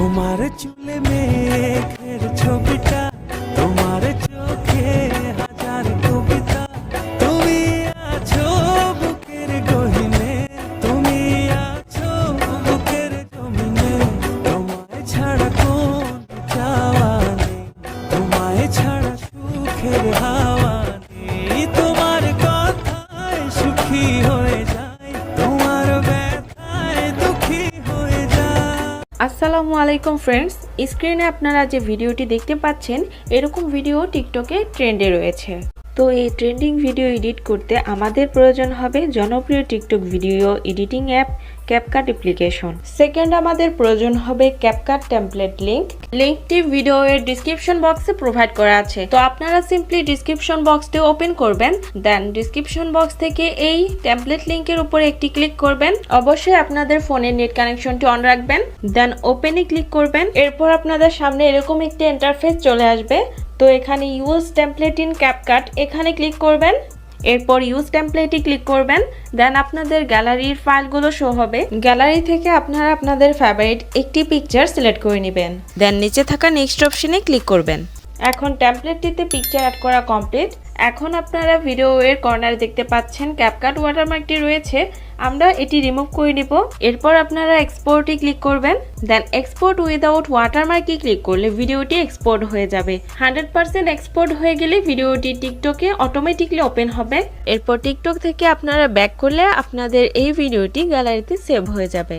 তোমার চুলে মেঘের ছবিটা, তোমার চোখে হাজার কবিতা, তুমি আছো বুকের গহীনে, তুমি আছো বুকের জমিনে। তোমায় ছাড়া কোন চাওয়া নেই, তোমায় ছাড়া সুখের হাওয়া নেই। তোমার কথায় সুখী হয়ে যায়, তোমার ব্যথায় দুঃখী হয়ে যায়। আসসালামু আলাইকুম ফ্রেন্ডস, স্ক্রিনে আপনারা যে ভিডিওটি দেখতে পাচ্ছেন এরকম ভিডিও টিকটকে ট্রেন্ডে রয়েছে। তো এই ট্রেন্ডিং ভিডিও এডিট করতে আমাদের প্রয়োজন হবে জনপ্রিয় TikTok video editing app CapCut application. Second আমাদের প্রয়োজন হবে ক্যাপকাট টেমপ্লেট লিঙ্কটি ভিডিও এর ডিসক্রিপশন বক্সে প্রোভাইড করা আছে। তো আপনারা সিম্পলি ডিসক্রিপশন বক্সটি ওপেন করবেন, দেন ডিসক্রিপশন বক্স থেকে এই টেমপ্লেট লিঙ্কের উপরে একটি ক্লিক করবেন। অবশ্যই আপনাদের ফোনের নেট কানেকশনটি অন রাখবেন, দেন ওপেনে ক্লিক করবেন। এরপর আপনাদের সামনে এরকম একটি ইন্টারফেস চলে আসবে। তো এখানে ইউজ টেমপ্লেট ইন ক্যাপকাট এখানে ক্লিক করবেন। এরপর ইউজ টেমপ্লেটে ক্লিক করবেন, দেন আপনাদের গ্যালারির ফাইলগুলো শো হবে। গ্যালারি থেকে আপনারা আপনাদের ফেভারিট একটি পিকচার সিলেক্ট করে নেবেন, দেন নিচে থাকা নেক্সট অপশনে ক্লিক করবেন। এখন টেমপ্লেটটিতে পিকচার অ্যাড করা কমপ্লিট। এখন আপনারা ভিডিও এর কর্নারে দেখতে পাচ্ছেন ক্যাপকাট ওয়াটারমার্কটি রয়েছে, আমরা এটি রিমুভ করে নিব। এরপর আপনারা এক্সপোর্টে ক্লিক করবেন, দেন এক্সপোর্ট উইদাউট ওয়াটারমার্কে ক্লিক করলে ভিডিওটি এক্সপোর্ট হয়ে যাবে। 100% এক্সপোর্ট হয়ে গেলে ভিডিওটি টিকটকে অটোমেটিকলি ওপেন হবে। এরপর টিকটক থেকে আপনারা ব্যাক করলে আপনাদের এই ভিডিওটি গ্যালারিতে সেভ হয়ে যাবে।